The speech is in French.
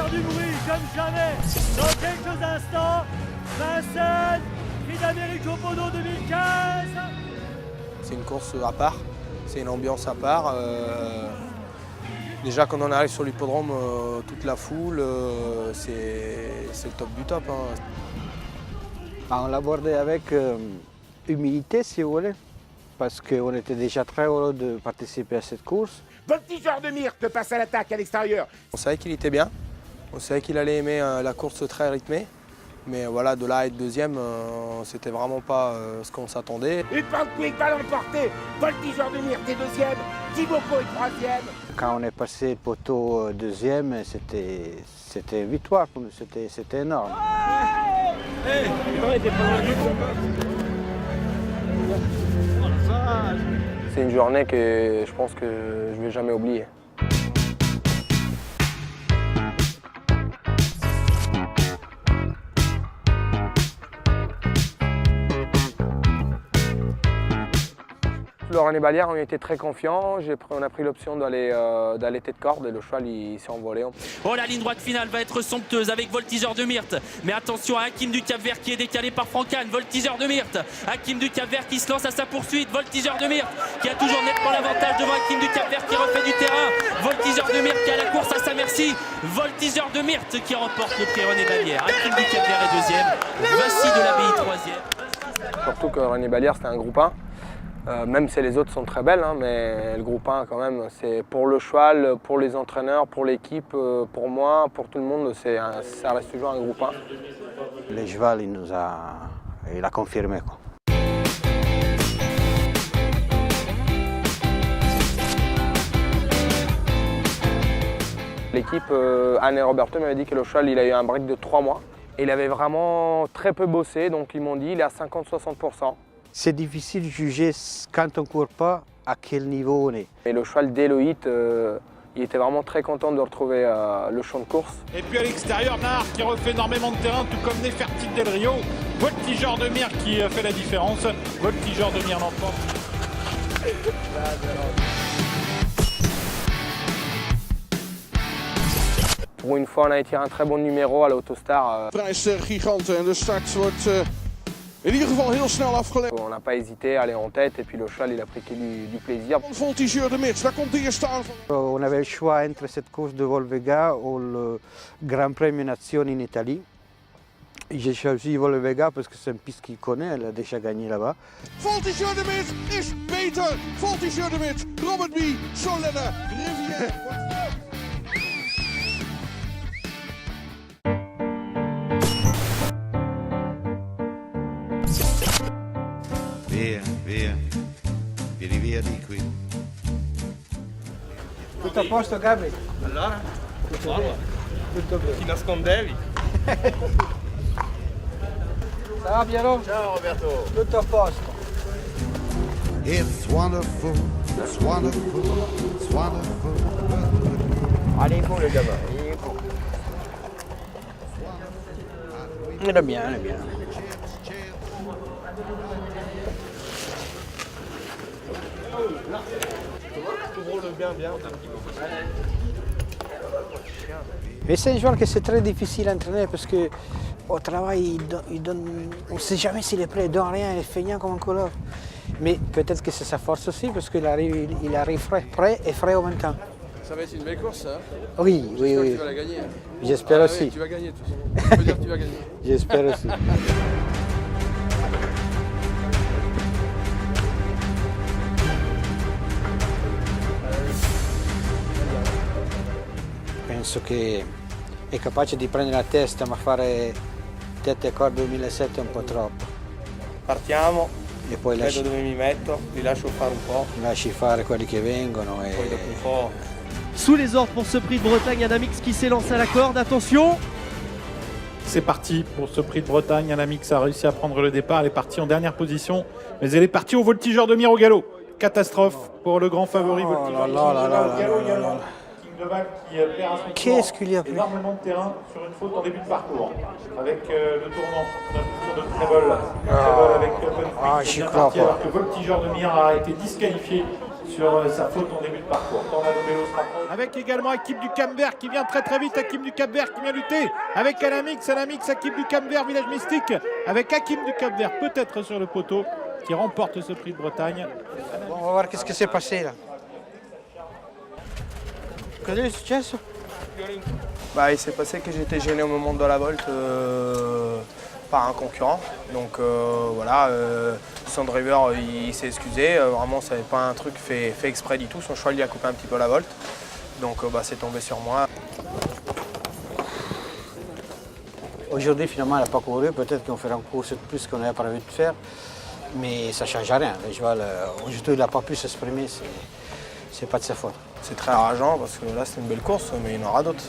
faire du bruit comme jamais. Dans quelques instants, Vincennes, Prix d'Amérique au Podo 2015. C'est une course à part, c'est une ambiance à part. Déjà quand on arrive sur l'hippodrome, toute la foule, c'est le top du top. On l'a abordé avec humilité, si vous voulez, parce qu'on était déjà très heureux de participer à cette course. Voltigeur de Myrte passe à l'attaque à l'extérieur. On savait qu'il était bien, on savait qu'il allait aimer la course très rythmée, mais voilà, de là à être deuxième, c'était vraiment pas ce qu'on s'attendait. Une pente quick va l'emporter. Voltigeur de Myrte est deuxième, Thibaut est troisième. Quand on est passé le poteau deuxième, c'était une victoire pour nous, c'était énorme. C'est une journée que je pense que je ne vais jamais oublier. Laurent et Balière, on était très confiants. On a pris l'option d'aller tête de corde et le cheval il s'est envolé. Oh, la ligne droite finale va être somptueuse avec Voltigeur de Myrte. Mais attention à Hakim du Cap-Vert qui est décalé par Francane. Voltigeur de Myrte. Hakim du Cap-Vert qui se lance à sa poursuite. Voltigeur de Myrte qui a toujours nettement l'avantage devant Hakim du Cap-Vert qui refait du terrain. Voltigeur de Myrte qui a la course à sa merci. Voltigeur de Myrte qui remporte le prix René Balière. Hakim du Cap-Vert est deuxième. Voici de l'Abbaye troisième. Surtout que René Balière c'était un groupe 1. Même si les autres sont très belles, mais le groupe 1 quand même, c'est pour le cheval, pour les entraîneurs, pour l'équipe, pour moi, pour tout le monde, ça reste toujours un groupe 1. Le cheval, il a confirmé, quoi. L'équipe, Anne et Roberto m'avaient dit que le cheval il a eu un break de 3 mois. Et il avait vraiment très peu bossé, donc ils m'ont dit il est à 50-60%. C'est difficile de juger quand on ne court pas à quel niveau on est. Et le cheval d'Eloït, il était vraiment très content de retrouver le champ de course. Et puis à l'extérieur, Nard qui refait énormément de terrain, tout comme Nefertiti Del Rio. Voltigeur de Myrte qui fait la différence. Voltigeur de Myrte l'emporte. Pour une fois, on a tiré un très bon numéro à l'Autostar. Prijs der giganten en de start wordt in ieder geval heel snel afgelegd. On n'a pas hésité à aller en tête et puis le cheval il a pris du plaisir. Voltigeur de Myrte, daar komt de eerste aanval. On avait le choix entre cette course de Volvega ou le Grand Premio Nazione en Italie. J'ai choisi Volvega parce que c'est une piste qu'il connaît, elle a déjà gagné là-bas. Voltigeur de Myrte is beter. Voltigeur de Myrte, Robert B, Solena, Rivière. Vieni via di qui. Tutto a posto, Gabri? Allora? Tutto bene? Tutto bene. Ti nascondevi? Ça va, Piero? Ciao Roberto! Tutto a posto. It's wonderful, it's wonderful, it's wonderful. Allez, bon les gamins, allez, bon. Il est bien, il est bien. Mais c'est un joueur que c'est très difficile à entraîner parce qu'au travail, on ne sait jamais s'il est prêt, il ne donne rien, il est feignant comme un couleur. Mais peut-être que c'est sa force aussi parce qu'il arrive, prêt et frais en même temps. Ça va être une belle course, ça. Oui, oui, oui. Tu vas la gagner. J'espère aussi. Oui, tu vas gagner, tout ça. Je peux dire que tu vas gagner. J'espère aussi. Penso che è capace di prendere la testa, ma fare tette e corde 2007 è un po' troppo. Partiamo, E poi vedo dove mi metto, li lascio fare un po', lasci fare quelli che vengono. poi dopo un po'. Sous les ordres pour ce prix de Bretagne, Adamix qui s'élance à la corde. Attention! C'est parti pour ce prix de Bretagne. Anamix a réussi à prendre le départ. Elle est partie en dernière position. Mais elle est partie au Voltigeur de Myrte au galop. Catastrophe pour le grand favori Voltigeur de Myrte au galop. Il y a King de Val qui perd à son Qu'est-ce qu'il y a tour énormément de terrain sur une faute en début de parcours. Avec le tournant de Trébol. Trébol avec j'y crois pas. alors que Voltigeur de Myrte a été disqualifié sur sa faute en début de parcours. Tornado Vélo se rapproche. Avec également Hakim du Cap-Vert qui vient très très vite. Hakim du Cap-Vert qui vient lutter avec Alamix. Alamix, Hakim du Cap-Vert, Village Mystique. Avec Hakim du Cap-Vert peut-être sur le poteau qui remporte ce prix de Bretagne. Bon, on va voir qu'est-ce qui s'est passé là. Quel est le successo? Bah, il s'est passé que j'ai été gêné au moment de la volte par un concurrent. Donc voilà, son driver il s'est excusé. Vraiment, ça n'avait pas un truc fait exprès du tout. Son cheval il a coupé un petit peu la volte. Donc bah, c'est tombé sur moi. Aujourd'hui, finalement, elle n'a pas couru. Peut-être qu'on fera une course de plus qu'on avait prévu de faire. Mais ça ne change rien. Le cheval, aujourd'hui, il n'a pas pu s'exprimer. C'est pas de sa faute. C'est très rageant parce que là c'est une belle course, mais il y en aura d'autres.